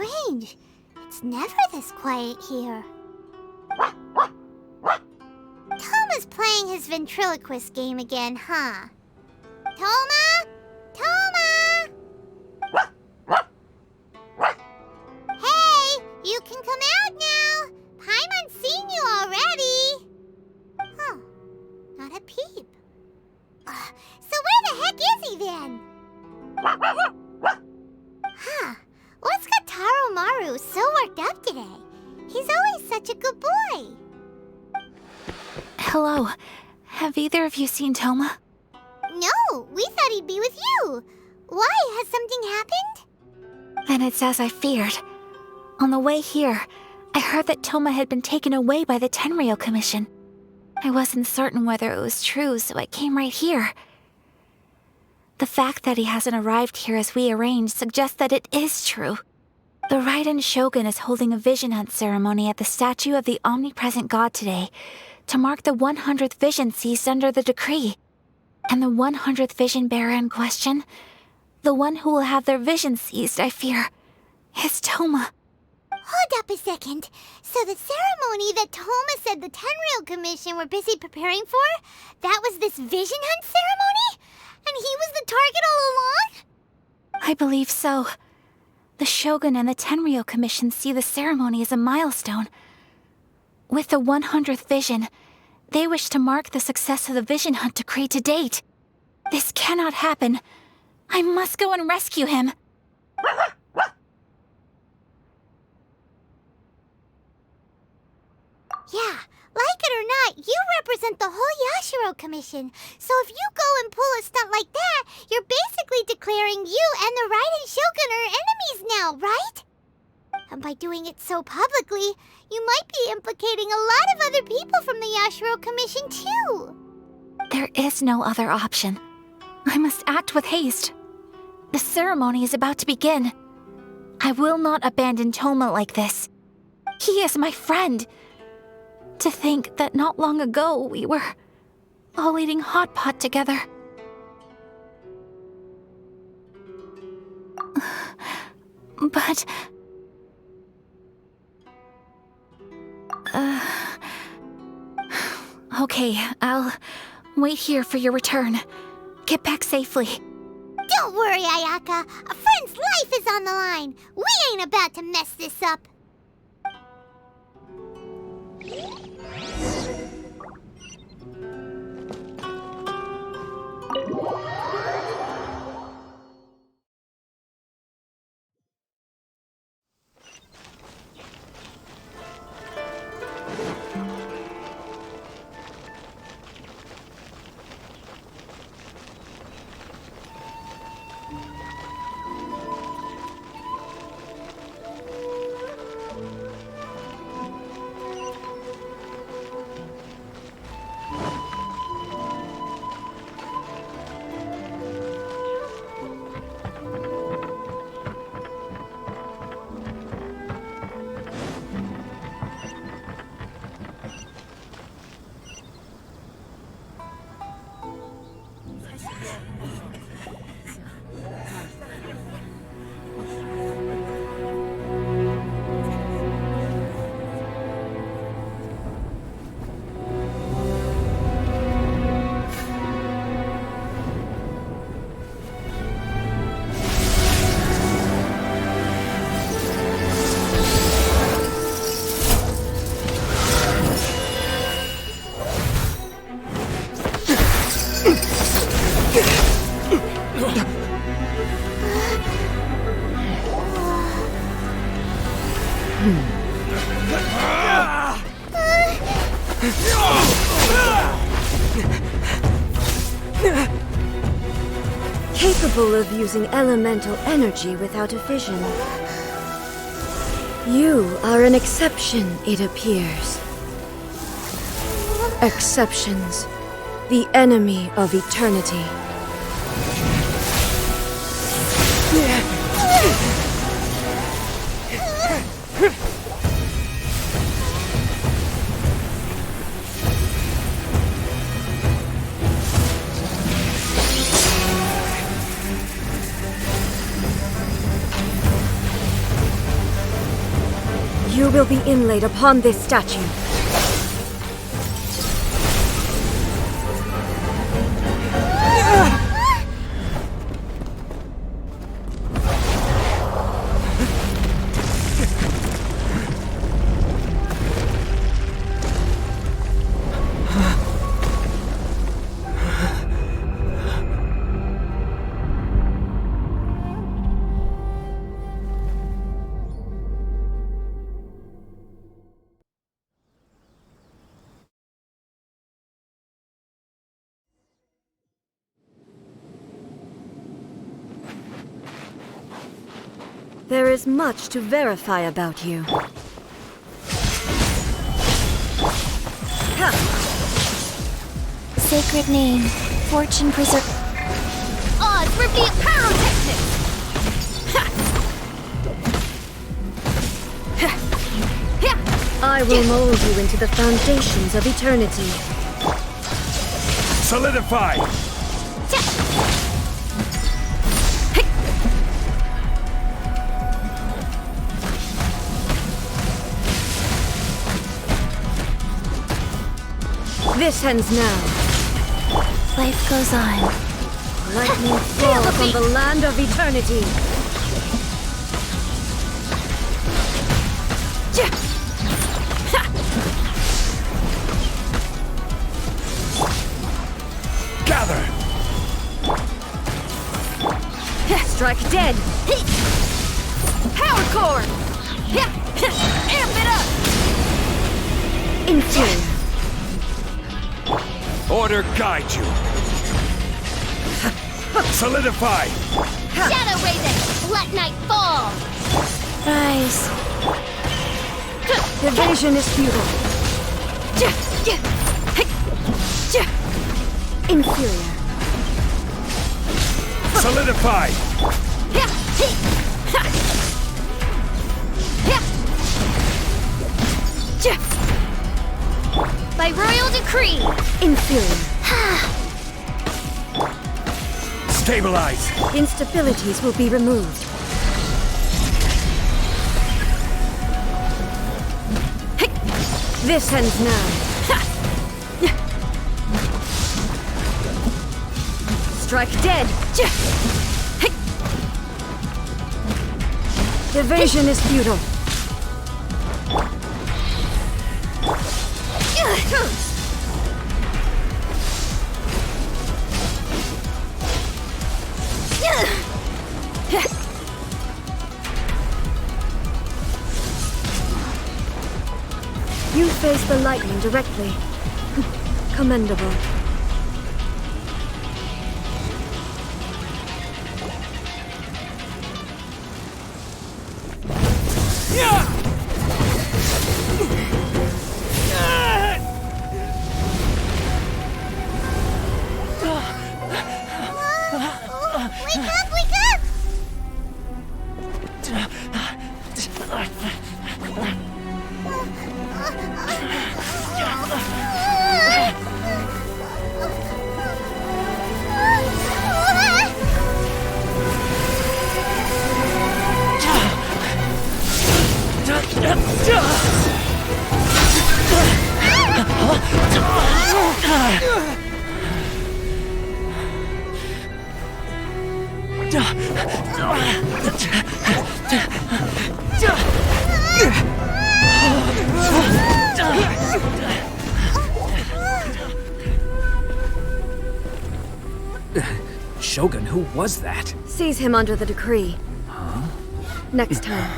strange. It's never this quiet here. Toma's playing his ventriloquist game again, huh? Toma? Toma! Hey, you can come out now. Paimon's seen you already. Huh, not a peep. So where the heck is he then? Huh, what's got Taro Maru so worked up today? He's always such a good boy. Hello. Have either of you seen Toma? No, we thought he'd be with you. Why? Has something happened? Then it's as I feared. On the way here, I heard that Toma had been taken away by the Tenryou Commission. I wasn't certain whether it was true, so I came right here. The fact that he hasn't arrived here as we arranged suggests that it is true. The Raiden Shogun is holding a vision hunt ceremony at the statue of the omnipresent god today to mark the 100th vision seized under the decree. And the 100th vision bearer in question, the one who will have their vision seized, I fear, is Toma. Hold up a second. So the ceremony that Toma said the Tenryou Commission were busy preparing for, that was this vision hunt ceremony? And he was the target all along? I believe so. The Shogun and the Tenryou Commission see the ceremony as a milestone. With the 100th vision, they wish to mark the success of the vision hunt decree to date. This cannot happen. I must go and rescue him. Yeah, like it or not, you represent the whole Yashiro Commission. So if you go and pull a stunt like that, you're basically declaring you and the Raiden Shogun are enemies now, right? And by doing it so publicly, you might be implicating a lot of other people from the Yashiro Commission too. There is no other option. I must act with haste. The ceremony is about to begin. I will not abandon Toma like this. He is my friend. To think that not long ago we were all eating hot pot together. But... Okay, I'll wait here for your return. Get back safely. Don't worry, Ayaka. A friend's life is on the line. We ain't about to mess this up. Capable of using elemental energy without a vision. You are an exception, it appears. Exceptions, the enemy of eternity. will be inlaid upon this statue. There is much to verify about you. Sacred name, fortune preserve. Odds reveal pyrotechnics! I will mold you into the foundations of eternity. Solidify! This ends now. Life goes on. Lightning fall from the land of eternity. Gather! Strike dead. Power core! Amp it up! Inferior. Order guide you! Solidify! Shadow Raven! Let night fall! Rise. Evasion is futile. Inferior. Solidify! By royal decree! Inferior. Stabilize! Instabilities will be removed. This ends now. Strike dead. Evasion is futile. You face the lightning directly. Commendable. Wake up! Wake up! Shogun, who was that? Seize him under the decree. Next time,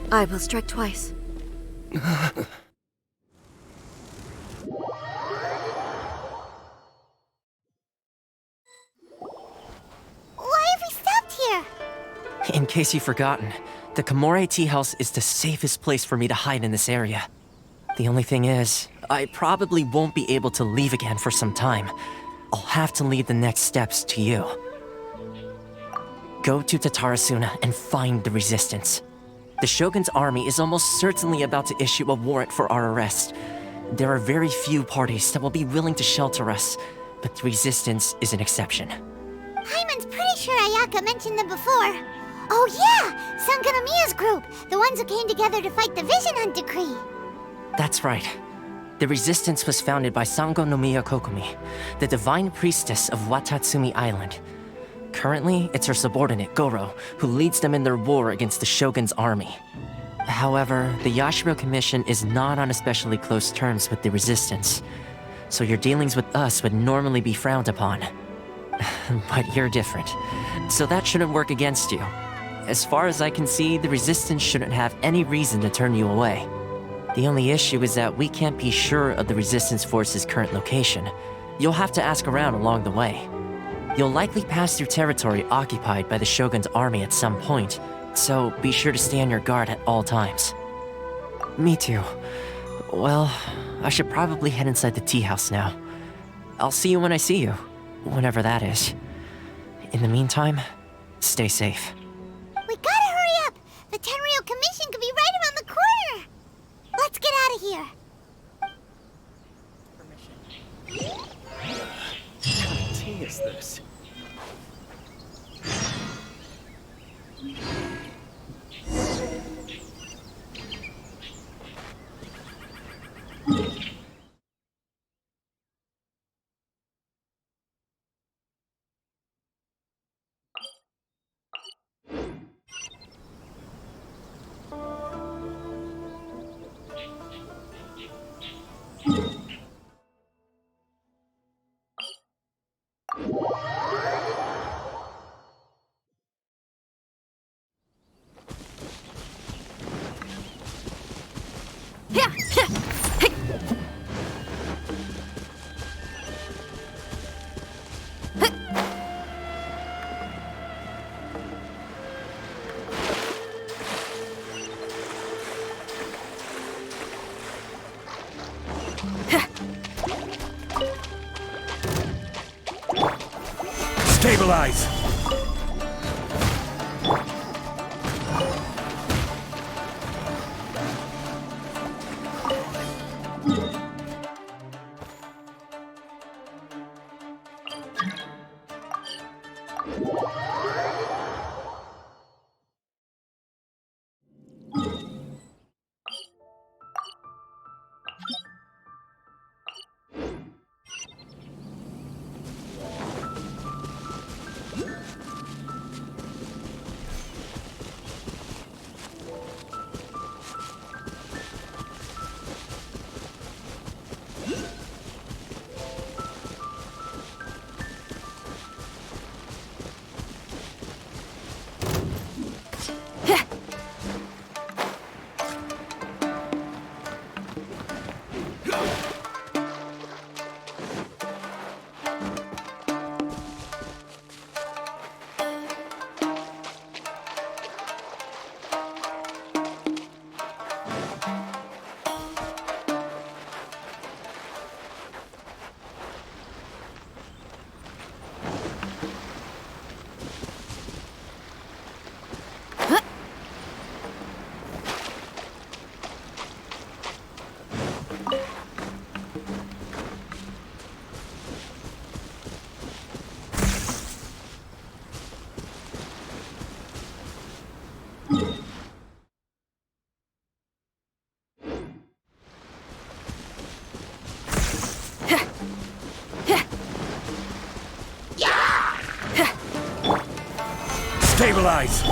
I will strike twice. Why have we stopped here? In case you've forgotten, the Komore Tea House is the safest place for me to hide in this area. The only thing is, I probably won't be able to leave again for some time. I'll have to leave the next steps to you. Go to Tatarasuna and find the resistance. The Shogun's army is almost certainly about to issue a warrant for our arrest. There are very few parties that will be willing to shelter us, but the resistance is an exception. Hyman's pretty sure Ayaka mentioned them before. Oh yeah! Sanganamiya's group! The ones who came together to fight the Vision Hunt Decree! That's right. The Resistance was founded by Sango no Miya Kokomi, the Divine Priestess of Watatsumi Island. Currently, it's her subordinate, Goro, who leads them in their war against the Shogun's army. However, the Yashiro Commission is not on especially close terms with the Resistance, so your dealings with us would normally be frowned upon. But you're different, so that shouldn't work against you. As far as I can see, the Resistance shouldn't have any reason to turn you away. The only issue is that we can't be sure of the Resistance Force's current location. You'll have to ask around along the way. You'll likely pass through territory occupied by the Shogun's army at some point, so be sure to stay on your guard at all times. Me too. Well, I should probably head inside the tea house now. I'll see you when I see you, whenever that is. In the meantime, stay safe. We gotta hurry up! The Tenryou Commission could be right around the corner! Let's get out of here! What kind of tea is this? Stabilize! Stabilize!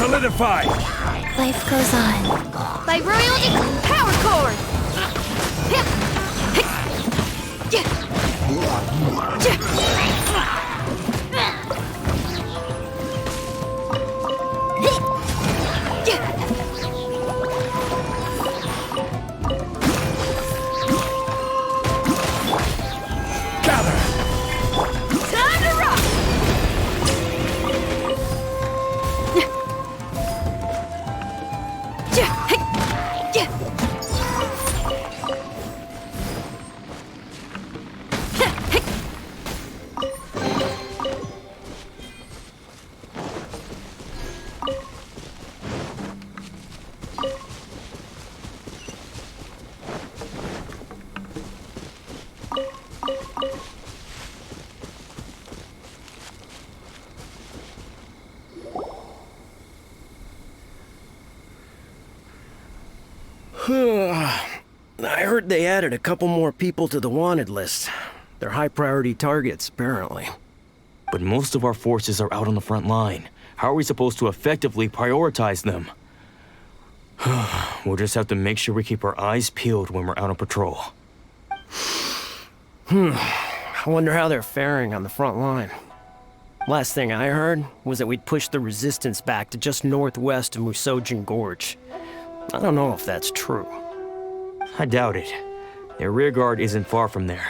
Solidified! Life goes on. By royal power cord! Gather! Time to rock! I heard they added a couple more people to the wanted list. They're high priority targets, apparently. But most of our forces are out on the front line. How are we supposed to effectively prioritize them? We'll just have to make sure we keep our eyes peeled when we're out on patrol. I wonder how they're faring on the front line. Last thing I heard was that we'd pushed the resistance back to just northwest of Musojin Gorge. I don't know if that's true. I doubt it. Their rearguard isn't far from there.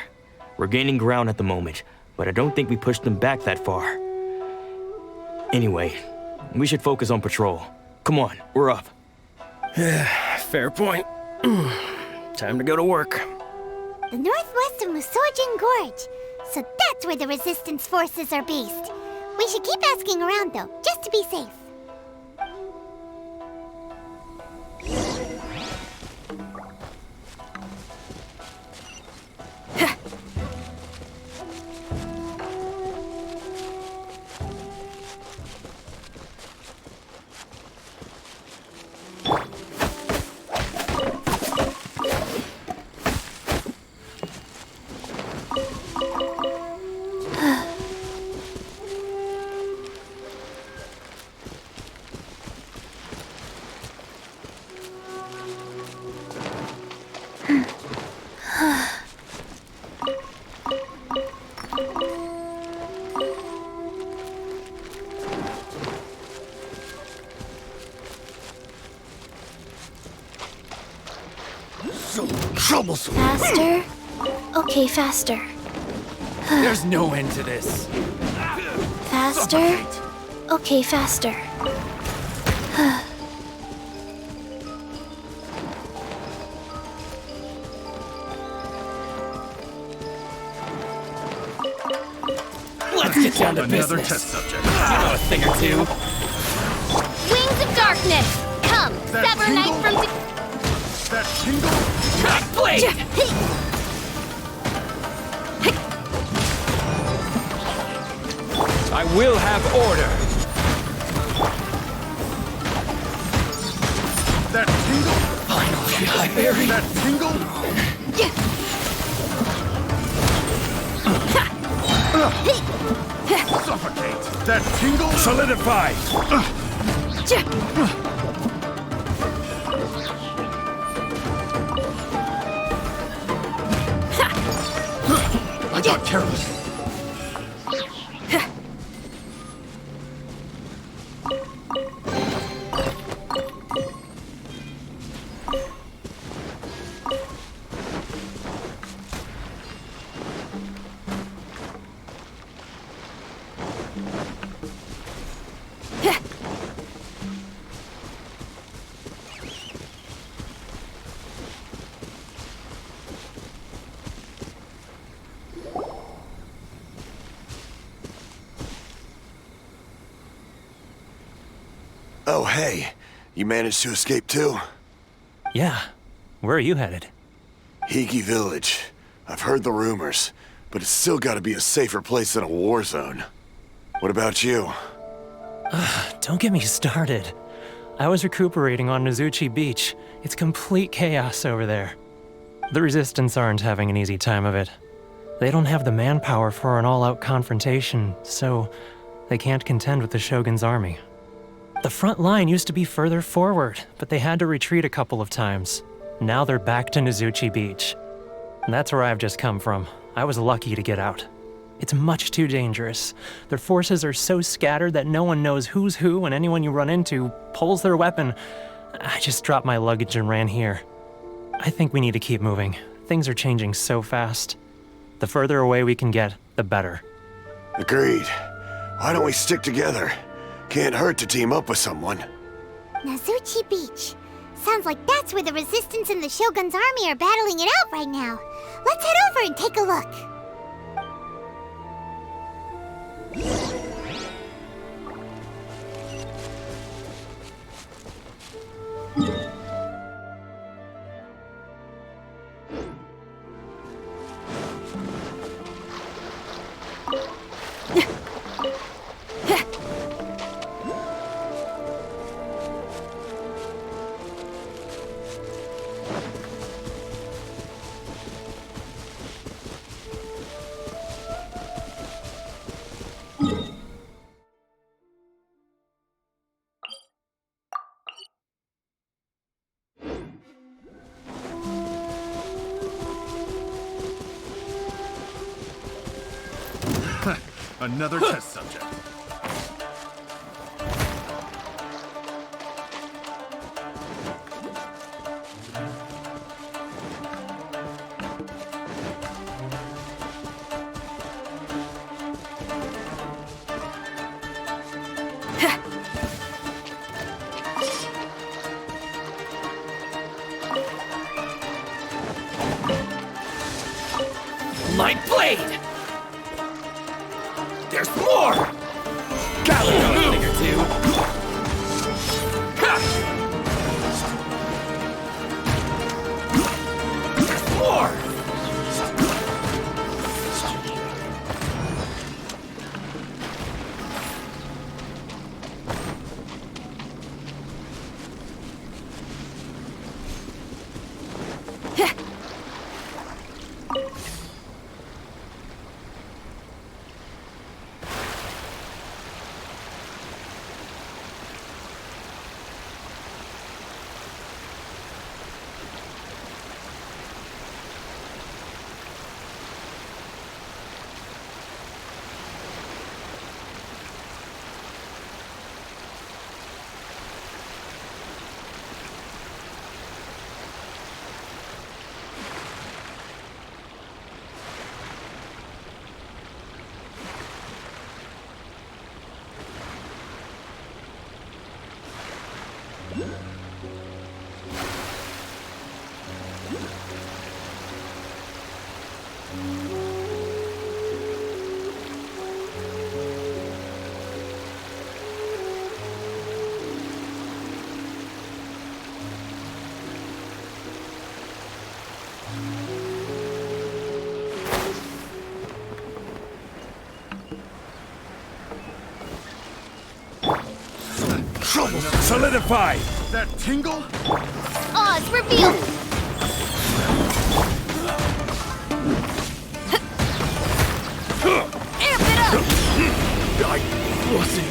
We're gaining ground at the moment, but I don't think we pushed them back that far. Anyway, we should focus on patrol. Come on, we're up. Fair point. Time to go to work. The northwest of Musojin Gorge. So that's where the resistance forces are based. We should keep asking around though, just to be safe. So troublesome! Faster? Okay, faster. There's no end to this. Faster? Suffocate. Okay, faster. Let's get down to business. Another test subject. You know a thing or two. Wings of darkness! Come, sever night from the... That tingle? Cut blade! I will have order. That tingle? Finally, I buried that tingle? Suffocate! That tingle? Solidify! I got careless. Oh, hey. You managed to escape too? Yeah. Where are you headed? Hiki Village. I've heard the rumors, but it's still gotta be a safer place than a war zone. What about you? Don't get me started. I was recuperating on Nozuchi Beach. It's complete chaos over there. The Resistance aren't having an easy time of it. They don't have the manpower for an all-out confrontation, so they can't contend with the Shogun's army. The front line used to be further forward, but they had to retreat a couple of times. Now they're back to Nizuchi Beach. And that's where I've just come from. I was lucky to get out. It's much too dangerous. Their forces are so scattered that no one knows who's who, and anyone you run into pulls their weapon. I just dropped my luggage and ran here. I think we need to keep moving. Things are changing so fast. The further away we can get, the better. Agreed. Why don't we stick together? Can't hurt to team up with someone. Nizuchi Beach. Sounds like that's where the Resistance and the Shogun's army are battling it out right now. Let's head over and take a look. Another test subject. My blade! There's more! Gotta know a thing or two. Ha! There's more! Solidify! That tingle? Oh, it's revealed! Amp it up! I wasn't.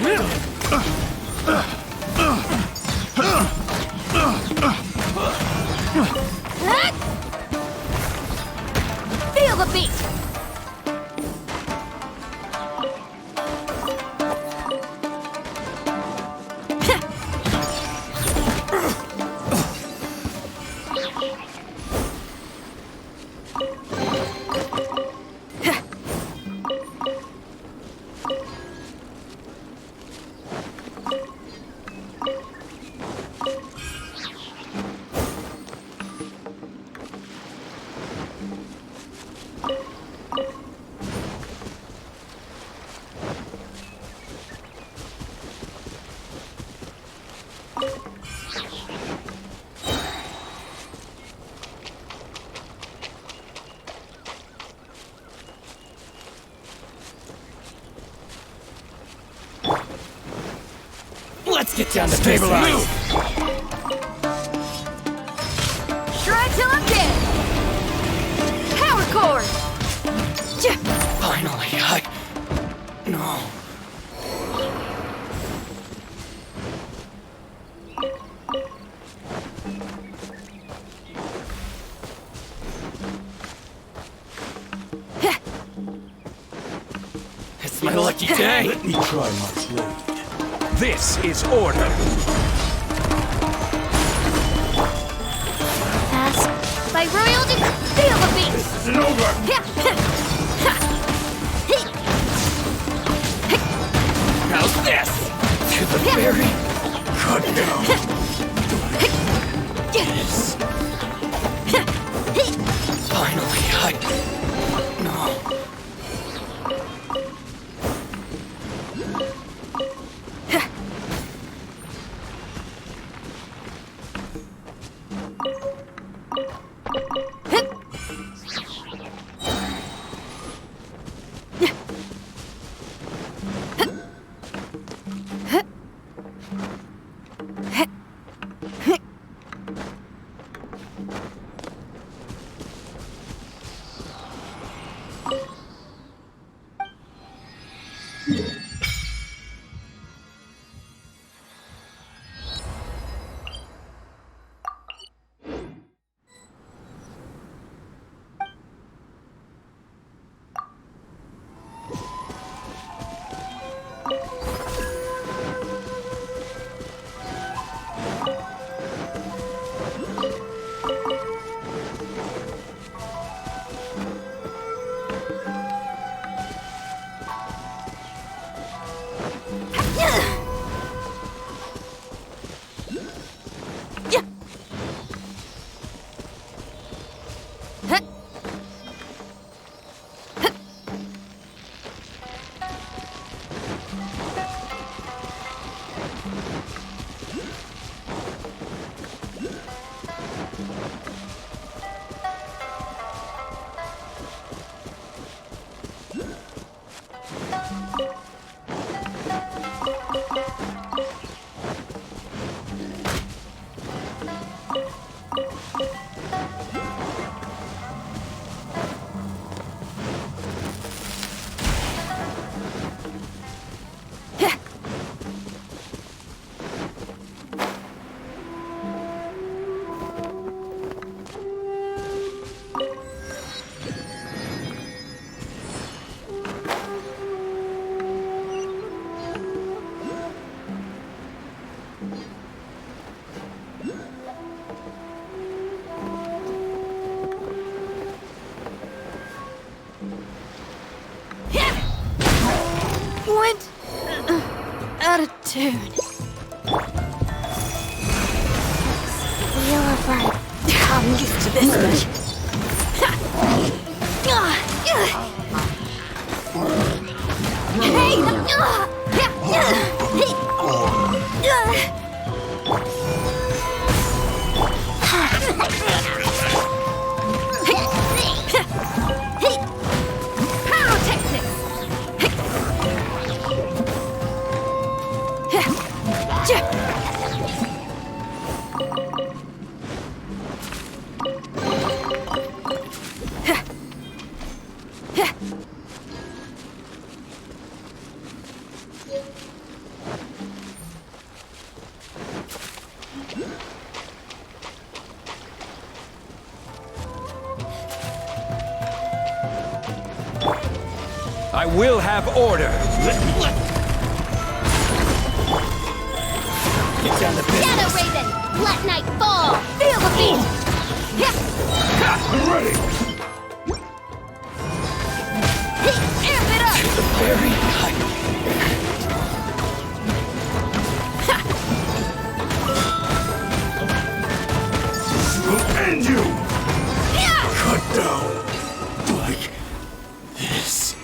Feel the beat! Let's get down to stabilize. Move. Shred till I'm dead. Power cord. Finally, No. lucky day. Let me try my blade. This is order. Pass. By royalty, feel the beast! It's over. How's this? To the very Cut down. yes. Finally, no. Went out of tune. Feel of right. I'm used to this much. I will have order. Get down to business. Shadow Raven, let night fall. Feel the beast. I'm ready. Amp it up. To the very height. We'll end you. Cut down. Like this.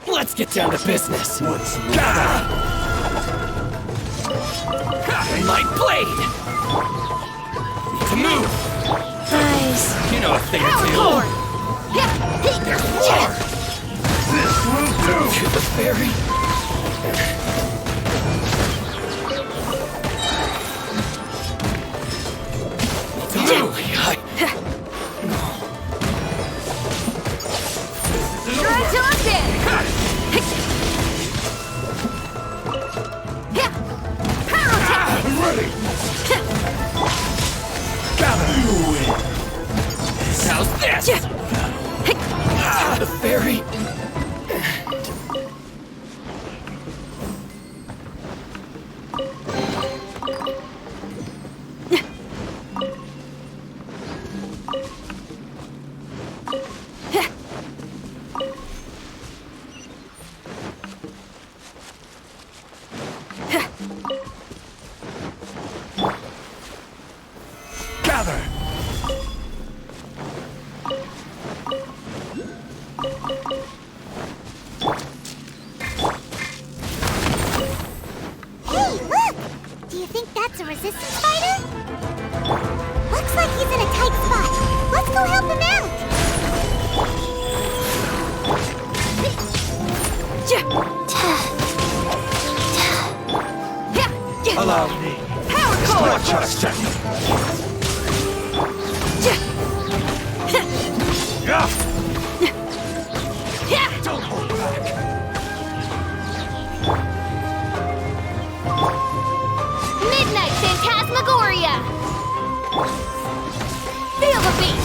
Let's get down to business. What's My blade! Need to move! Guys, You know a thing or two. There's more! this will do? To the very... Need to move! I'm ready! Gather! You win! How's this? The fairy. Gather! Hey, look! Do you think that's a resistance fighter? Looks like he's in a tight spot. Let's go help him out! Allow me. Power check. Don't hold back. Midnight Phantasmagoria! Feel the beat!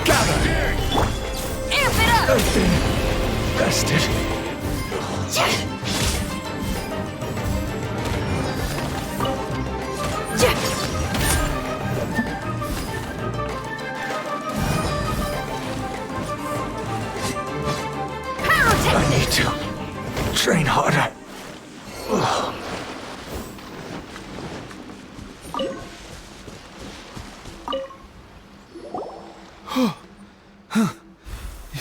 Gather! Amp it up! I've been bested. I need to train harder.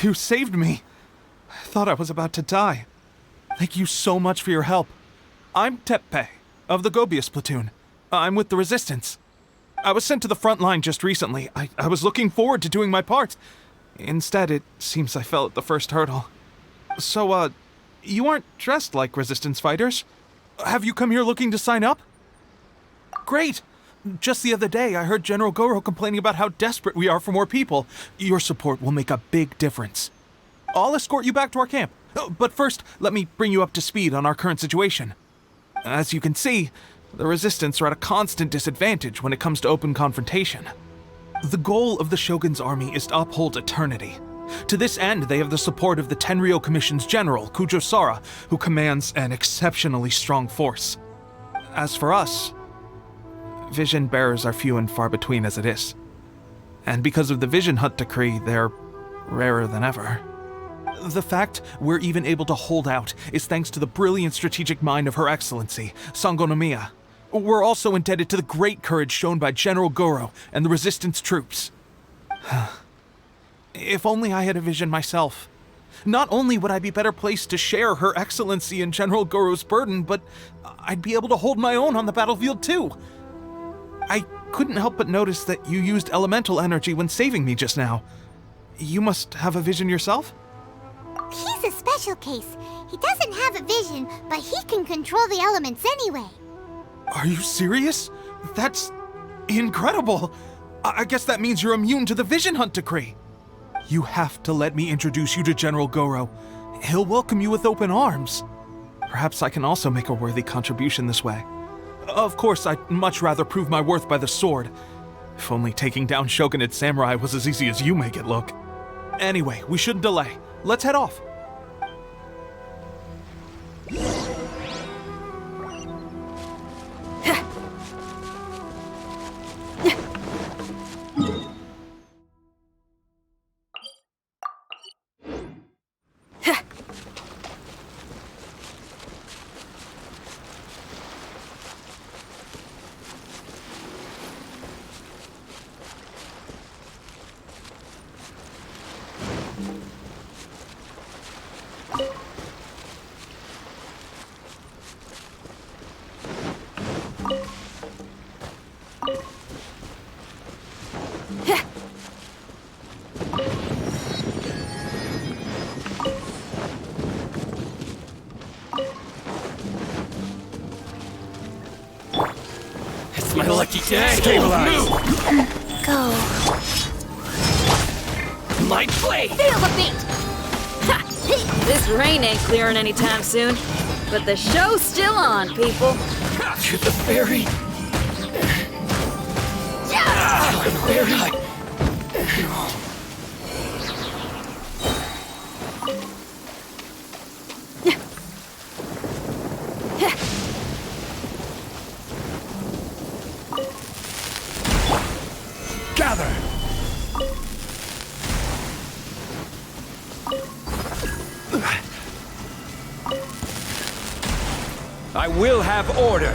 You saved me. I thought I was about to die. Thank you so much for your help. I'm Tepe, of the Gobius platoon. I'm with the Resistance. I was sent to the front line just recently. I was looking forward to doing my part. Instead, it seems I fell at the first hurdle. So, you aren't dressed like Resistance fighters? Have you come here looking to sign up? Great! Just the other day, I heard General Goro complaining about how desperate we are for more people. Your support will make a big difference. I'll escort you back to our camp. But first, let me bring you up to speed on our current situation. As you can see, the Resistance are at a constant disadvantage when it comes to open confrontation. The goal of the Shogun's army is to uphold eternity. To this end, they have the support of the Tenryou Commission's general, Kujo-Sara, who commands an exceptionally strong force. As for us, vision bearers are few and far between as it is. And because of the Vision Hunt decree, they're rarer than ever. The fact we're even able to hold out is thanks to the brilliant strategic mind of Her Excellency, Sangonomiya. We're also indebted to the great courage shown by General Goro and the Resistance troops. If only I had a vision myself. Not only would I be better placed to share Her Excellency and General Goro's burden, but I'd be able to hold my own on the battlefield too. I couldn't help but notice that you used elemental energy when saving me just now. You must have a vision yourself? He's a special case. He doesn't have a vision, but he can control the elements anyway. Are you serious? That's incredible. I guess that means you're immune to the Vision Hunt decree. You have to let me introduce you to General Goro. He'll welcome you with open arms. Perhaps I can also make a worthy contribution this way. Of course, I'd much rather prove my worth by the sword. If only taking down Shogunate samurai was as easy as you make it look. Anyway, we shouldn't delay. Let's head off. My lucky day. Stabilize. Move. Go. My blade! Feel the beat! This rain ain't clearing anytime soon. But the show's still on, people. To the ferry! To the ferry! Gather! I will have order!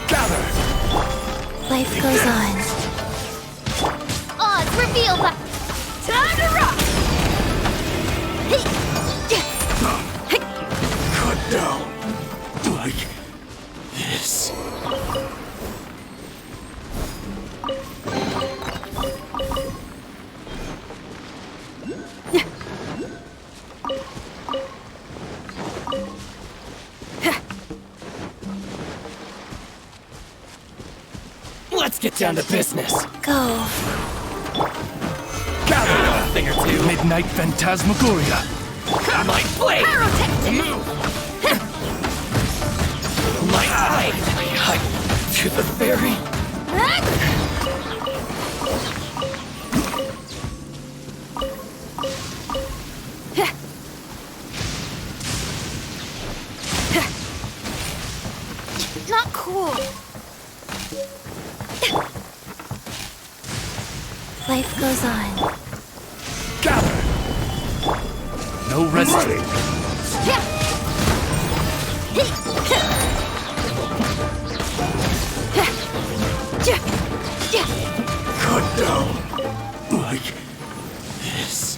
Gather! Life goes on. Odds reveal the... Time to rock! Cut down. Like this. Let's get down to business. Go. Gather a thing or two. Midnight Phantasmagoria. My blade! Move! My blade! To the ferry! Not cool. Life goes on. Gather. No resting. Cut down. Like this.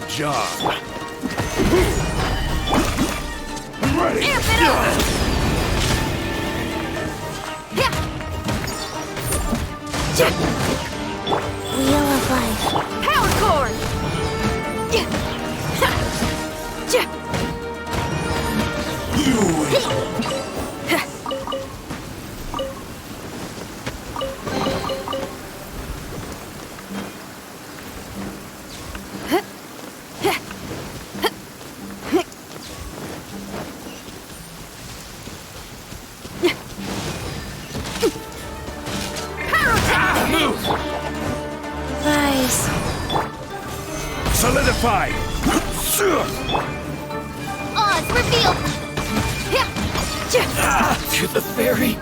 Job. Ready. Amp it up! Wheel of life. Power cord! Rise. Solidify. Odds reveal! To the ferry!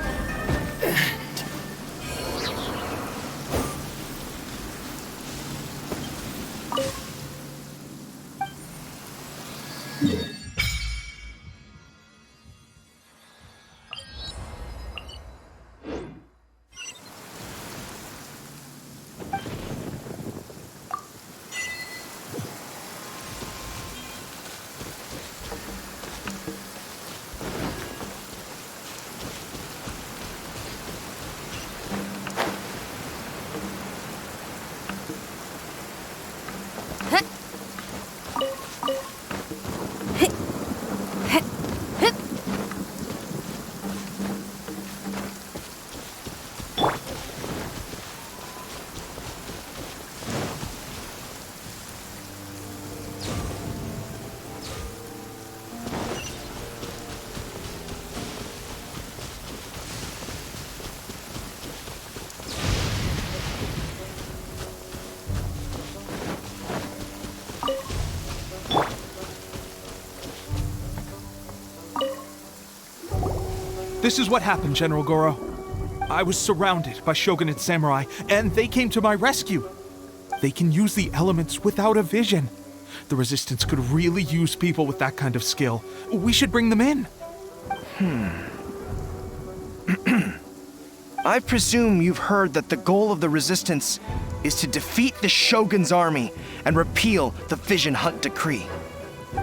This is what happened, General Goro. I was surrounded by Shogunate samurai, and they came to my rescue. They can use the elements without a vision. The Resistance could really use people with that kind of skill. We should bring them in. I presume you've heard that the goal of the Resistance is to defeat the Shogun's army and repeal the Vision Hunt Decree.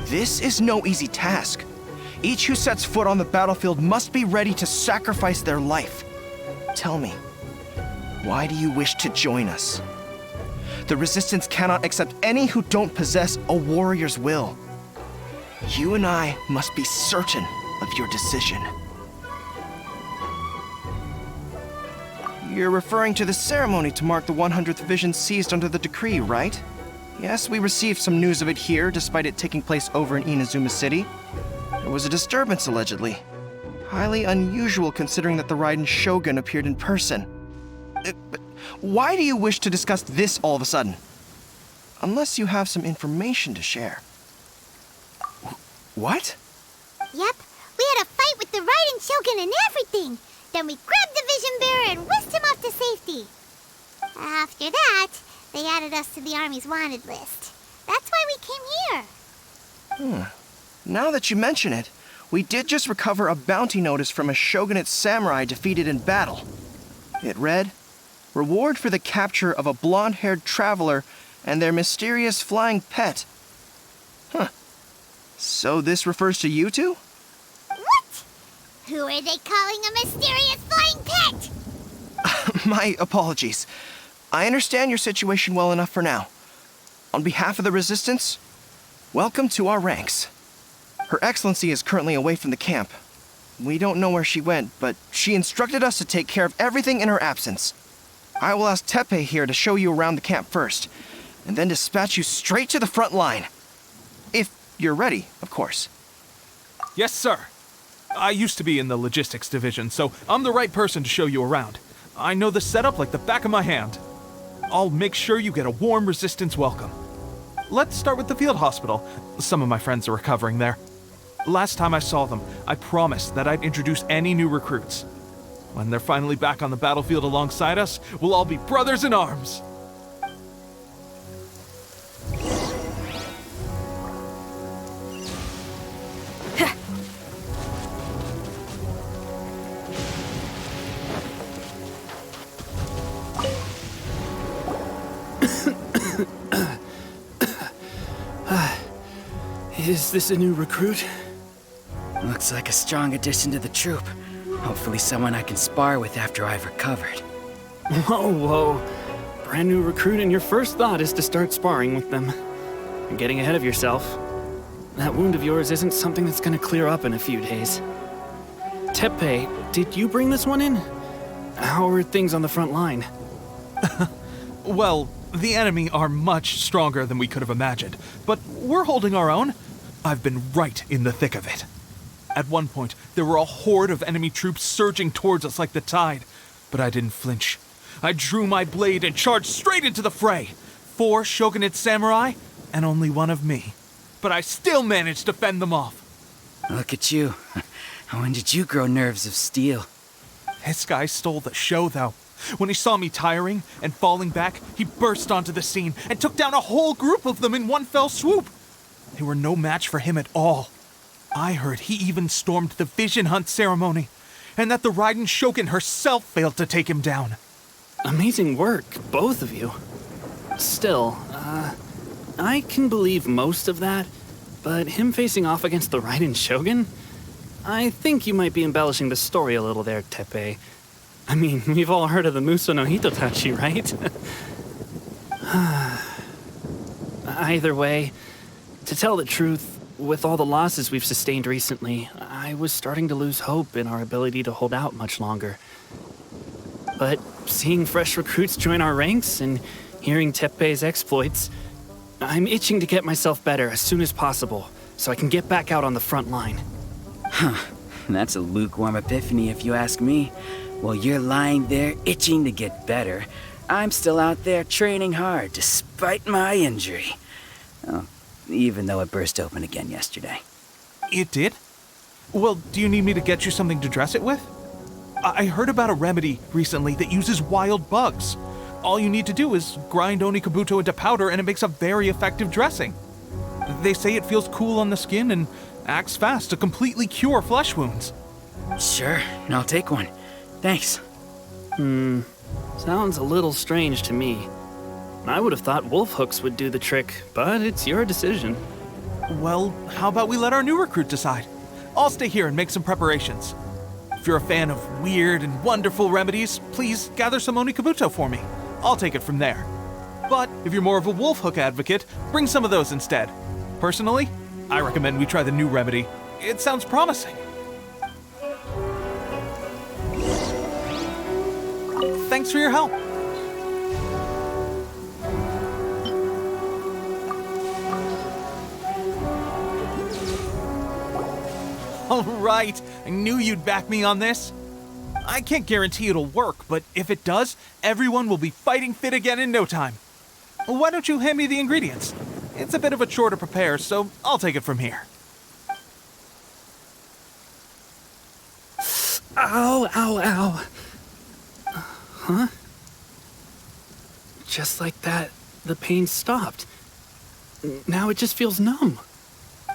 This is no easy task. Each who sets foot on the battlefield must be ready to sacrifice their life. Tell me, why do you wish to join us? The Resistance cannot accept any who don't possess a warrior's will. You and I must be certain of your decision. You're referring to the ceremony to mark the 100th vision seized under the decree, right? Yes, we received some news of it here, despite it taking place over in Inazuma City. There was a disturbance, allegedly. Highly unusual considering that the Raiden Shogun appeared in person. But why do you wish to discuss this all of a sudden? Unless you have some information to share. What? Yep, we had a fight with the Raiden Shogun and everything. Then we grabbed the Vision Bearer and whisked him off to safety. After that, they added us to the Army's wanted list. That's why we came here. Now that you mention it, we did just recover a bounty notice from a Shogunate samurai defeated in battle. It read, "Reward for the capture of a blonde-haired traveler and their mysterious flying pet." So this refers to you two? What? Who are they calling a mysterious flying pet? My apologies. I understand your situation well enough for now. On behalf of the Resistance, welcome to our ranks. Her Excellency is currently away from the camp. We don't know where she went, but she instructed us to take care of everything in her absence. I will ask Teppei here to show you around the camp first, and then dispatch you straight to the front line. If you're ready, of course. Yes, sir. I used to be in the logistics division, so I'm the right person to show you around. I know the setup like the back of my hand. I'll make sure you get a warm Resistance welcome. Let's start with the field hospital. Some of my friends are recovering there. Last time I saw them, I promised that I'd introduce any new recruits. When they're finally back on the battlefield alongside us, we'll all be brothers in arms. Is this a new recruit? Looks like a strong addition to the troop. Hopefully someone I can spar with after I've recovered. Whoa. Brand new recruit and your first thought is to start sparring with them. You're getting ahead of yourself. That wound of yours isn't something that's gonna clear up in a few days. Teppei, did you bring this one in? How are things on the front line? Well, the enemy are much stronger than we could have imagined, but we're holding our own. I've been right in the thick of it. At one point, there were a horde of enemy troops surging towards us like the tide, but I didn't flinch. I drew my blade and charged straight into the fray. 4 Shogunate samurai, and only 1 of me. But I still managed to fend them off. Look at you. When did you grow nerves of steel? This guy stole the show, though. When he saw me tiring and falling back, he burst onto the scene and took down a whole group of them in one fell swoop. They were no match for him at all. I heard he even stormed the Vision Hunt ceremony, and that the Raiden Shogun herself failed to take him down. Amazing work, both of you. Still, I can believe most of that, but him facing off against the Raiden Shogun? I think you might be embellishing the story a little there, Teppei. I mean, we've all heard of the Muso no Hitotachi, right? Either way, to tell the truth, with all the losses we've sustained recently, I was starting to lose hope in our ability to hold out much longer. But seeing fresh recruits join our ranks and hearing Teppei's exploits, I'm itching to get myself better as soon as possible so I can get back out on the front line. That's a lukewarm epiphany if you ask me. While you're lying there itching to get better, I'm still out there training hard despite my injury. Oh, even though it burst open again yesterday. It did? Well, do you need me to get you something to dress it with? I heard about a remedy recently that uses wild bugs. All you need to do is grind Onikabuto into powder and it makes a very effective dressing. They say it feels cool on the skin and acts fast to completely cure flesh wounds. Sure, I'll take one. Thanks. Sounds a little strange to me. I would have thought wolf hooks would do the trick, but it's your decision. Well, how about we let our new recruit decide? I'll stay here and make some preparations. If you're a fan of weird and wonderful remedies, please gather some Onikabuto for me. I'll take it from there. But if you're more of a wolf hook advocate, bring some of those instead. Personally, I recommend we try the new remedy. It sounds promising. Thanks for your help. All right, I knew you'd back me on this. I can't guarantee it'll work, but if it does, everyone will be fighting fit again in no time. Why don't you hand me the ingredients? It's a bit of a chore to prepare, so I'll take it from here. Ow, ow, ow. Huh? Just like that, the pain stopped. Now it just feels numb.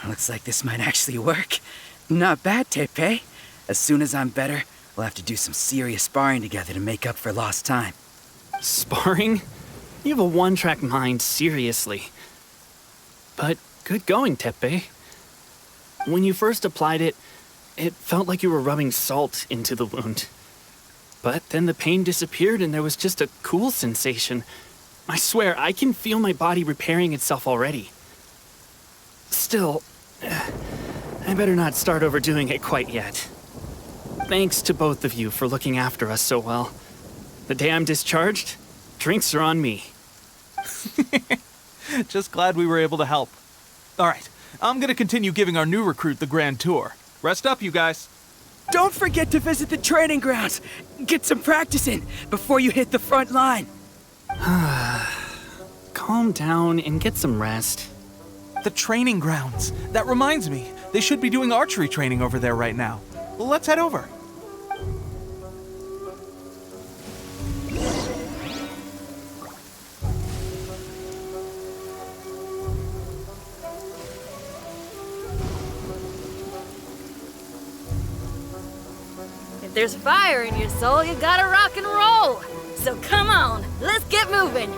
Looks like this might actually work. Not bad, Tepe. As soon as I'm better, we'll have to do some serious sparring together to make up for lost time. Sparring? You have a one-track mind, seriously. But good going, Tepe. When you first applied it, it felt like you were rubbing salt into the wound. But then the pain disappeared and there was just a cool sensation. I swear, I can feel my body repairing itself already. Still, I better not start overdoing it quite yet. Thanks to both of you for looking after us so well. The day I'm discharged, drinks are on me. Just glad we were able to help. All right, I'm gonna continue giving our new recruit the grand tour. Rest up, you guys. Don't forget to visit the training grounds. Get some practice in before you hit the front line. Calm down and get some rest. The training grounds. That reminds me, they should be doing archery training over there right now. Let's head over. If there's fire in your soul, you gotta rock and roll. So come on, let's get moving.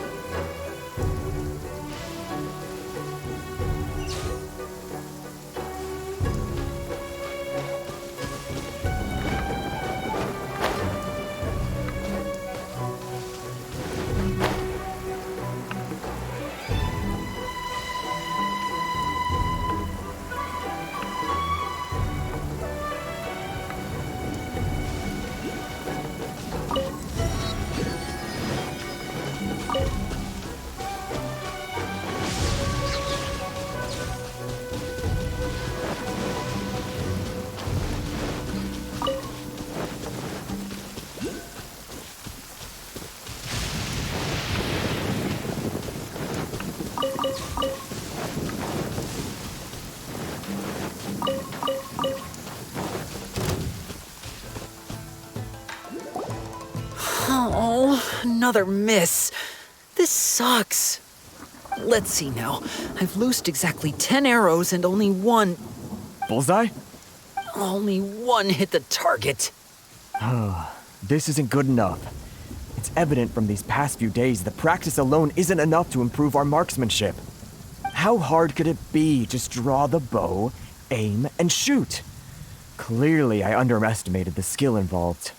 Oh, another miss. This sucks. Let's see now. I've loosed exactly 10 arrows and only one... Bullseye? Only one hit the target. This isn't good enough. It's evident from these past few days that practice alone isn't enough to improve our marksmanship. How hard could it be? Just draw the bow, aim, and shoot. Clearly, I underestimated the skill involved.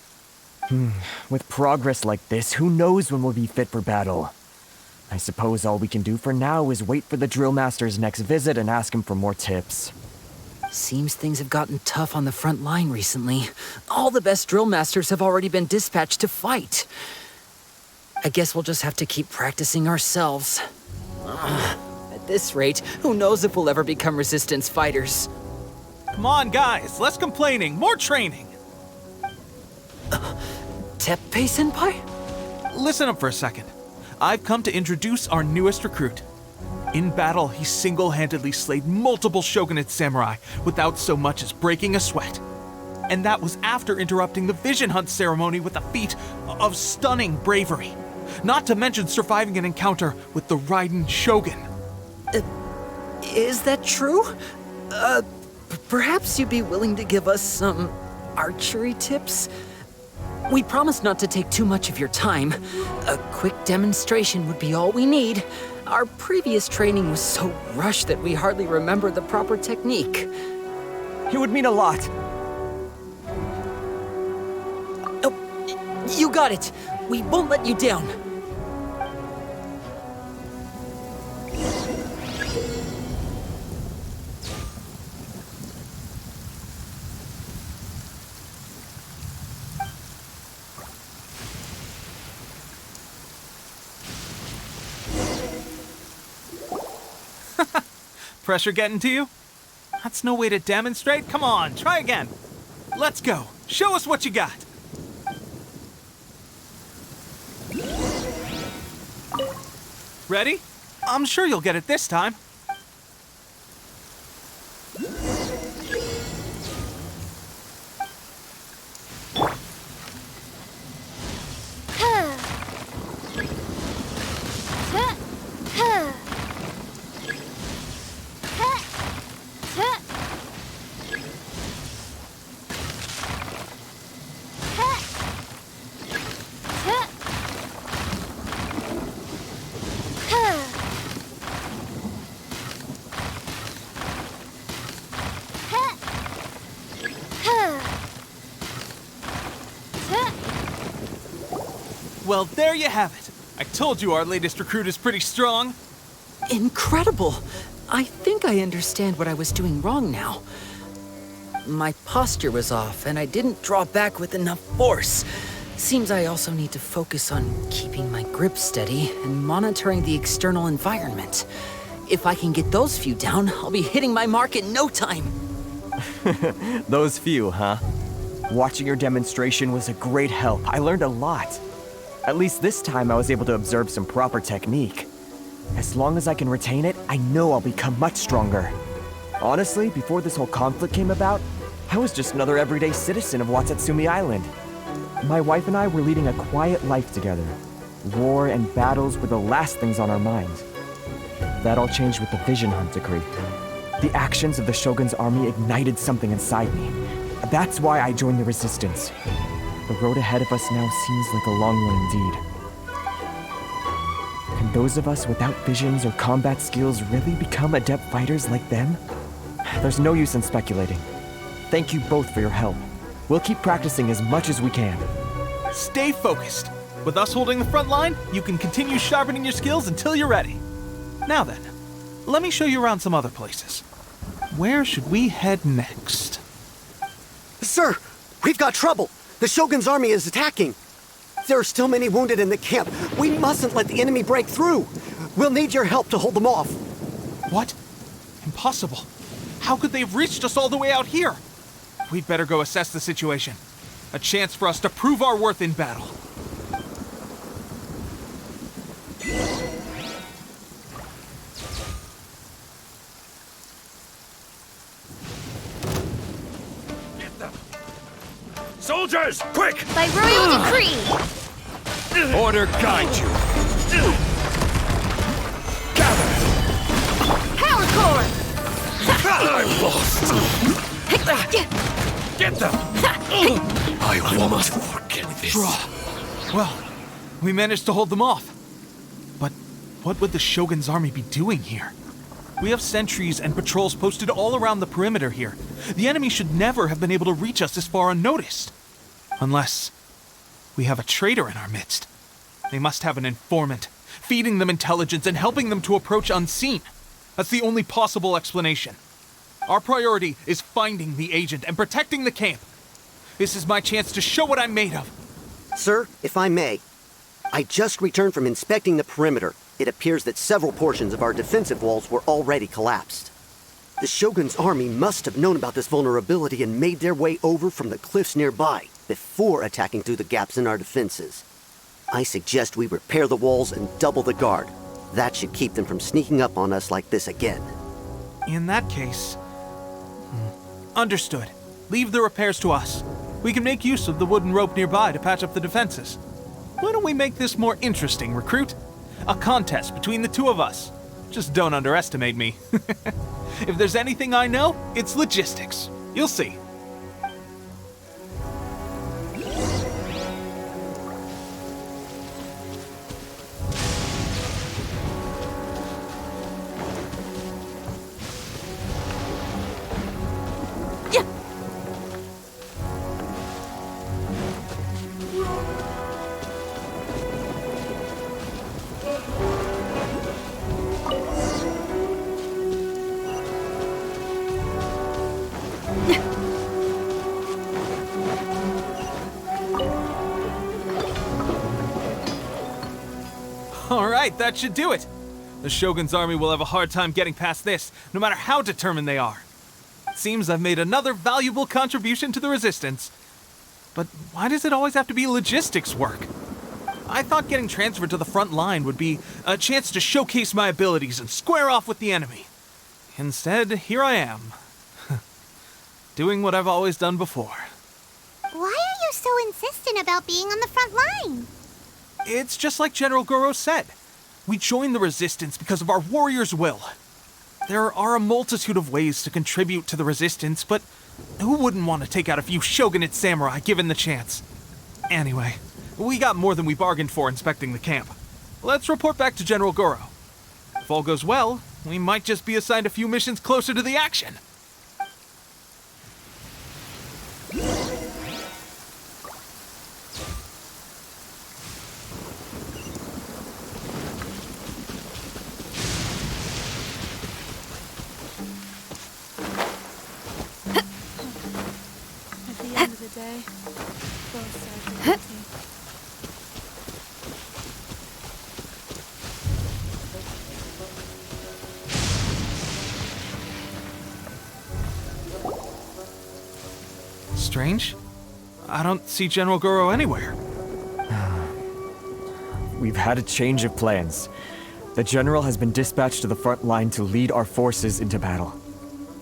With progress like this, who knows when we'll be fit for battle? I suppose all we can do for now is wait for the drill master's next visit and ask him for more tips. Seems things have gotten tough on the front line recently. All the best drill masters have already been dispatched to fight. I guess we'll just have to keep practicing ourselves. At this rate, who knows if we'll ever become resistance fighters. Come on, guys, less complaining, more training. Teppei-senpai? Listen up for a second. I've come to introduce our newest recruit. In battle, he single-handedly slayed multiple shogunate samurai without so much as breaking a sweat. And that was after interrupting the vision hunt ceremony with a feat of stunning bravery. Not to mention surviving an encounter with the Raiden Shogun. Is that true? Perhaps you'd be willing to give us some archery tips? We promise not to take too much of your time. A quick demonstration would be all we need. Our previous training was so rushed that we hardly remember the proper technique. It would mean a lot. Oh, you got it. We won't let you down. Pressure getting to you? That's no way to demonstrate. Come on, try again. Let's go. Show us what you got. Ready? I'm sure you'll get it this time. Well, there you have it. I told you our latest recruit is pretty strong. Incredible! I think I understand what I was doing wrong now. My posture was off, and I didn't draw back with enough force. Seems I also need to focus on keeping my grip steady and monitoring the external environment. If I can get those few down, I'll be hitting my mark in no time. Those few, huh? Watching your demonstration was a great help. I learned a lot. At least this time I was able to observe some proper technique. As long as I can retain it, I know I'll become much stronger. Honestly, before this whole conflict came about, I was just another everyday citizen of Watatsumi Island. My wife and I were leading a quiet life together. War and battles were the last things on our minds. That all changed with the Vision Hunt decree. The actions of the Shogun's army ignited something inside me. That's why I joined the Resistance. The road ahead of us now seems like a long one indeed. Can those of us without visions or combat skills really become adept fighters like them? There's no use in speculating. Thank you both for your help. We'll keep practicing as much as we can. Stay focused. With us holding the front line, you can continue sharpening your skills until you're ready. Now then, let me show you around some other places. Where should we head next? Sir, we've got trouble. The Shogun's army is attacking. There are still many wounded in the camp. We mustn't let the enemy break through. We'll need your help to hold them off. What? Impossible. How could they have reached us all the way out here? We'd better go assess the situation. A chance for us to prove our worth in battle. Soldiers, quick! By royal decree! Order guide you. Gather! Power core! I'm lost. Get them! I must forget this. Well, we managed to hold them off. But what would the Shogun's army be doing here? We have sentries and patrols posted all around the perimeter here. The enemy should never have been able to reach us this far unnoticed. Unless we have a traitor in our midst. They must have an informant, feeding them intelligence and helping them to approach unseen. That's the only possible explanation. Our priority is finding the agent and protecting the camp. This is my chance to show what I'm made of. Sir, if I may, I just returned from inspecting the perimeter. It appears that several portions of our defensive walls were already collapsed. The Shogun's army must have known about this vulnerability and made their way over from the cliffs nearby before attacking through the gaps in our defenses. I suggest we repair the walls and double the guard. That should keep them from sneaking up on us like this again. In that case... Understood. Leave the repairs to us. We can make use of the wooden rope nearby to patch up the defenses. Why don't we make this more interesting, recruit? A contest between the two of us. Just don't underestimate me. If there's anything I know, it's logistics. You'll see. Alright, that should do it. The Shogun's army will have a hard time getting past this, no matter how determined they are. It seems I've made another valuable contribution to the Resistance. But why does it always have to be logistics work? I thought getting transferred to the front line would be a chance to showcase my abilities and square off with the enemy. Instead, here I am. Doing what I've always done before. Why are you so insistent about being on the front line? It's just like General Goro said. We joined the Resistance because of our warrior's will. There are a multitude of ways to contribute to the Resistance, but who wouldn't want to take out a few shogunate samurai given the chance? Anyway, we got more than we bargained for inspecting the camp. Let's report back to General Goro. If all goes well, we might just be assigned a few missions closer to the action. Day. Strange. I don't see General Goro anywhere. We've had a change of plans. The general has been dispatched to the front line to lead our forces into battle.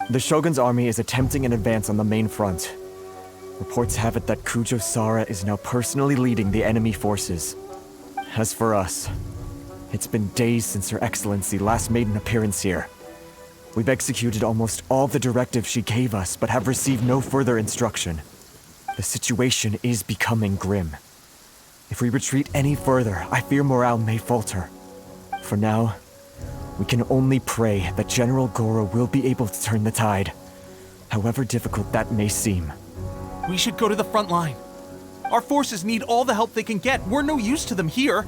The Shogun's army is attempting an advance on the main front. Reports have it that Kujo Sara is now personally leading the enemy forces. As for us, it's been days since Her Excellency last made an appearance here. We've executed almost all the directives she gave us, but have received no further instruction. The situation is becoming grim. If we retreat any further, I fear morale may falter. For now, we can only pray that General Goro will be able to turn the tide, however difficult that may seem. We should go to the front line. Our forces need all the help they can get. We're no use to them here.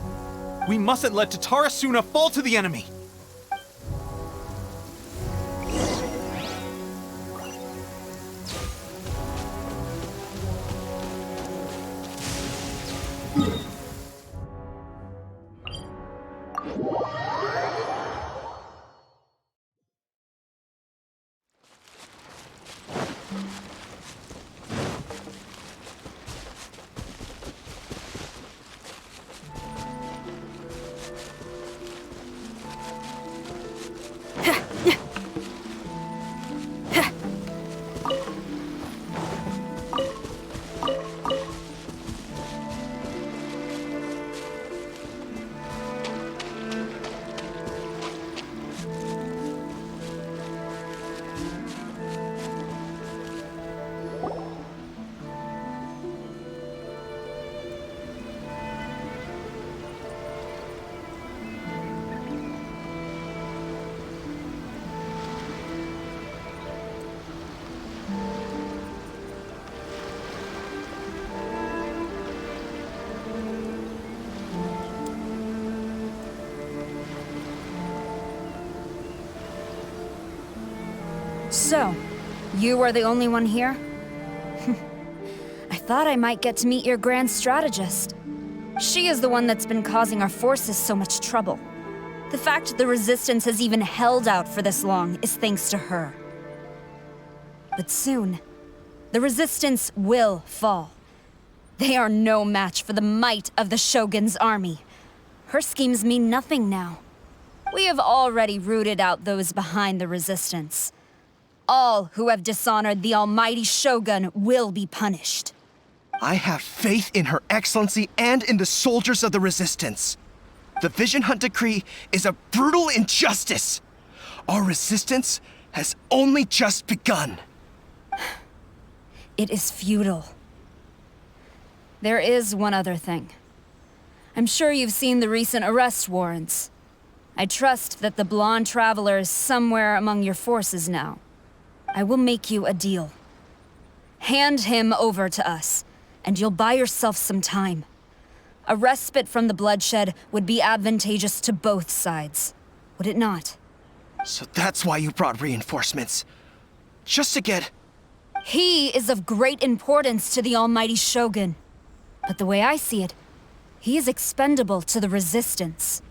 We mustn't let Tatarasuna fall to the enemy. So, you are the only one here? I thought I might get to meet your grand strategist. She is the one that's been causing our forces so much trouble. The fact the Resistance has even held out for this long is thanks to her. But soon, the Resistance will fall. They are no match for the might of the Shogun's army. Her schemes mean nothing now. We have already rooted out those behind the resistance. All who have dishonored the almighty Shogun will be punished. I have faith in Her Excellency and in the soldiers of the Resistance. The Vision Hunt Decree is a brutal injustice. Our resistance has only just begun. It is futile. There is one other thing. I'm sure you've seen the recent arrest warrants. I trust that the blonde traveler is somewhere among your forces now. I will make you a deal. Hand him over to us, and you'll buy yourself some time. A respite from the bloodshed would be advantageous to both sides, would it not? So that's why you brought reinforcements. Just to get... He is of great importance to the almighty Shogun. But the way I see it, he is expendable to the Resistance.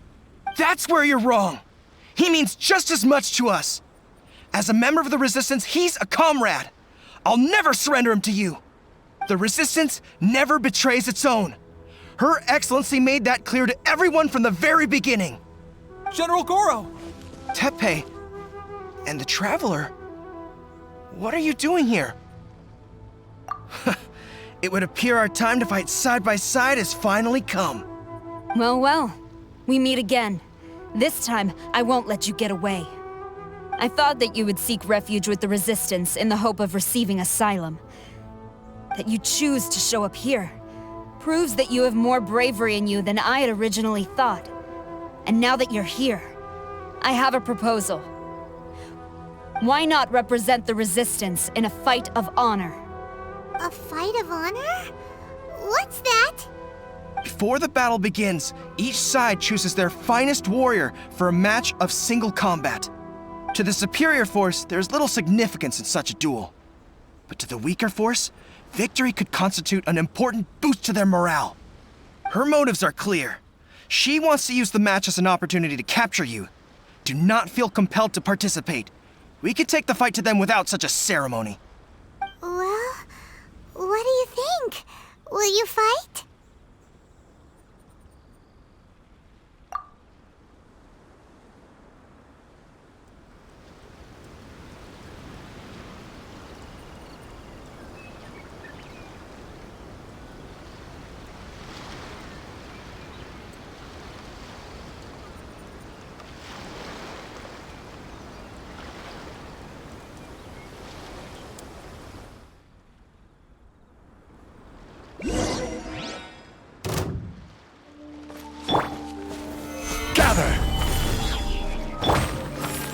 That's where you're wrong. He means just as much to us. As a member of the Resistance, he's a comrade. I'll never surrender him to you. The Resistance never betrays its own. Her Excellency made that clear to everyone from the very beginning. General Goro! Teppei and the Traveler? What are you doing here? It would appear our time to fight side by side has finally come. Well, well. We meet again. This time, I won't let you get away. I thought that you would seek refuge with the Resistance in the hope of receiving asylum. That you choose to show up here proves that you have more bravery in you than I had originally thought. And now that you're here, I have a proposal. Why not represent the Resistance in a fight of honor? A fight of honor? What's that? Before the battle begins, each side chooses their finest warrior for a match of single combat. To the superior force, there's little significance in such a duel. But to the weaker force, victory could constitute an important boost to their morale. Her motives are clear. She wants to use the match as an opportunity to capture you. Do not feel compelled to participate. We could take the fight to them without such a ceremony. Well, what do you think? Will you fight?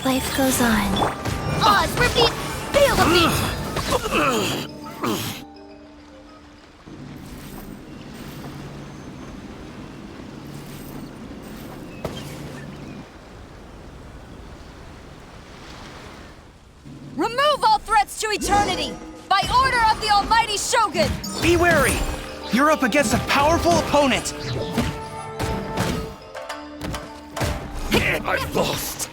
Life goes on. Oz, repeat! Feel the beat! Remove all threats to eternity! By order of the almighty Shogun! Be wary! You're up against a powerful opponent! I've lost!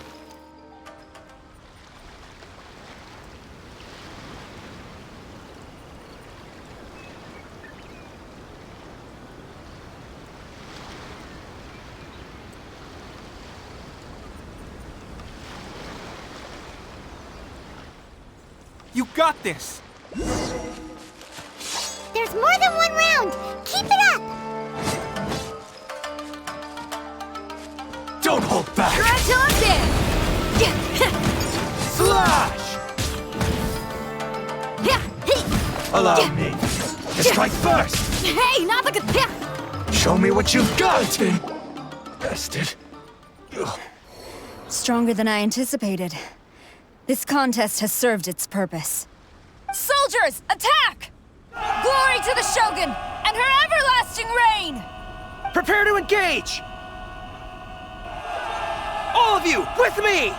You got this! There's more than one round! Keep it up! Don't hold back! Try till I'm dead! Slash! Allow me to strike first! Hey, not like a... Show me what you've got! Bastard. Stronger than I anticipated. This contest has served its purpose. Soldiers, attack! Glory to the Shogun and her everlasting reign! Prepare to engage! All of you, with me!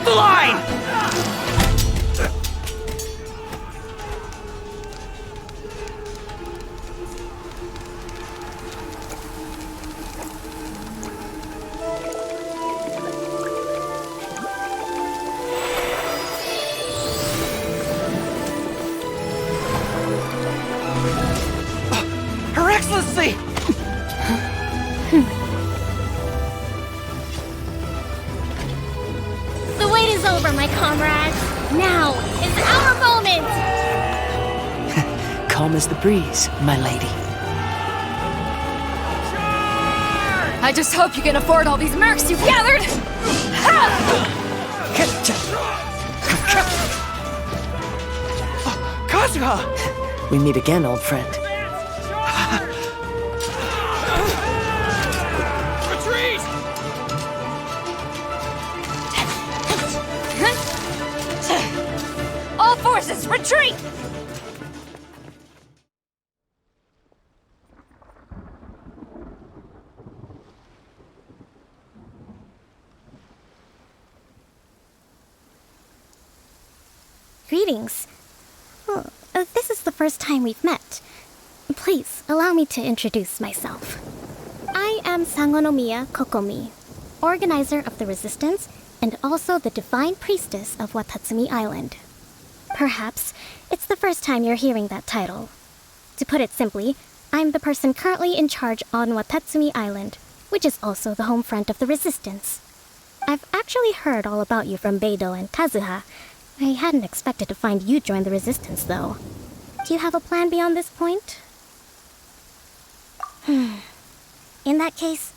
the line! Her Excellency! The wait is over, my comrades. Now is our moment! Calm as the breeze, my lady. I just hope you can afford all these mercs you've gathered! Kazuha! We meet again, old friend. Retreat! All forces, retreat! Greetings. Well, this is the first time we've met. Please, allow me to introduce myself. I am Sangonomiya Kokomi, organizer of the Resistance and also the Divine Priestess of Watatsumi Island. Perhaps it's the first time you're hearing that title. To put it simply, I'm the person currently in charge on Watatsumi Island, which is also the home front of the Resistance. I've actually heard all about you from Beidou and Kazuha. I hadn't expected to find you join the Resistance, though. Do you have a plan beyond this point? In that case,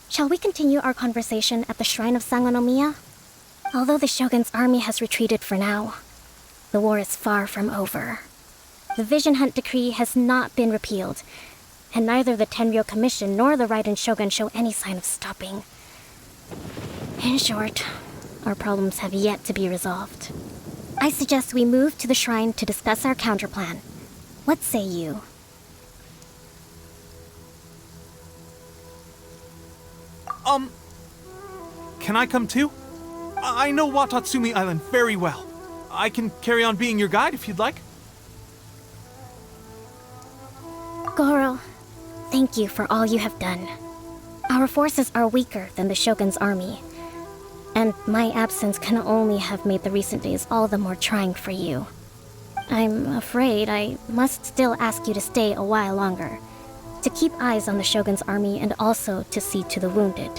shall we continue our conversation at the Shrine of Sangonomiya? Although the Shogun's army has retreated for now, the war is far from over. The Vision Hunt Decree has not been repealed, and neither the Tenryou Commission nor the Raiden Shogun show any sign of stopping. In short, our problems have yet to be resolved. I suggest we move to the shrine to discuss our counterplan. What say you? Can I come too? I know Watatsumi Island very well. I can carry on being your guide if you'd like. Goro, thank you for all you have done. Our forces are weaker than the Shogun's army, and my absence can only have made the recent days all the more trying for you. I'm afraid I must still ask you to stay a while longer, to keep eyes on the Shogun's army and also to see to the wounded.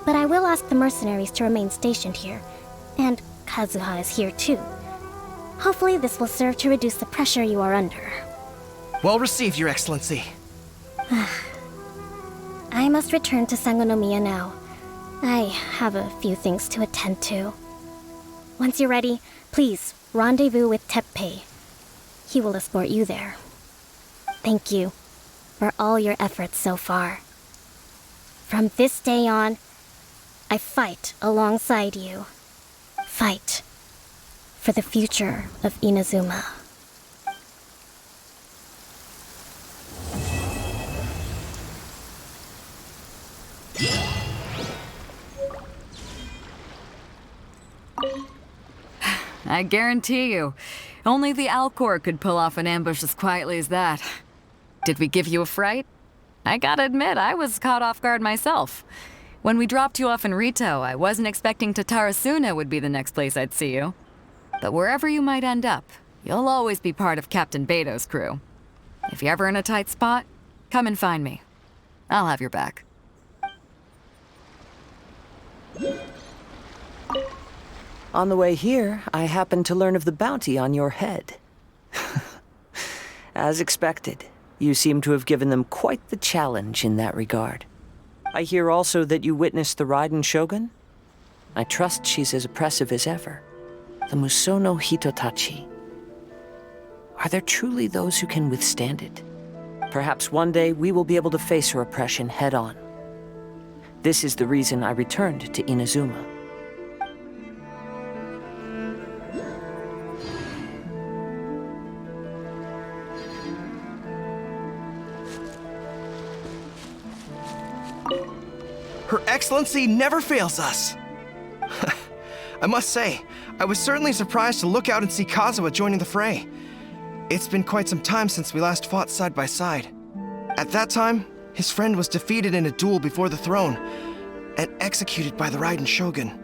But I will ask the mercenaries to remain stationed here, and Kazuha is here too. Hopefully this will serve to reduce the pressure you are under. Well received, Your Excellency. I must return to Sangonomiya now. I have a few things to attend to. Once you're ready, please rendezvous with Teppei. He will escort you there. Thank you for all your efforts so far. From this day on, I fight alongside you. Fight for the future of Inazuma. I guarantee you, only the Alcor could pull off an ambush as quietly as that. Did we give you a fright? I gotta admit, I was caught off guard myself. When we dropped you off in Rito, I wasn't expecting Tatarasuna would be the next place I'd see you. But wherever you might end up, you'll always be part of Captain Beidou's crew. If you're ever in a tight spot, come and find me. I'll have your back. On the way here, I happened to learn of the bounty on your head. As expected, you seem to have given them quite the challenge in that regard. I hear also that you witnessed the Raiden Shogun? I trust she's as oppressive as ever. The Musono Hitotachi. Are there truly those who can withstand it? Perhaps one day we will be able to face her oppression head-on. This is the reason I returned to Inazuma. Her Excellency never fails us. I must say, I was certainly surprised to look out and see Kazuha joining the fray. It's been quite some time since we last fought side by side. At that time, his friend was defeated in a duel before the throne and executed by the Raiden Shogun.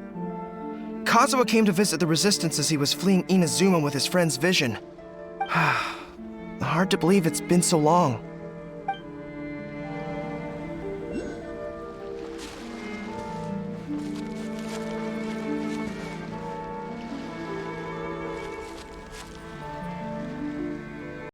Kazuha came to visit the Resistance as he was fleeing Inazuma with his friend's vision. Hard to believe it's been so long.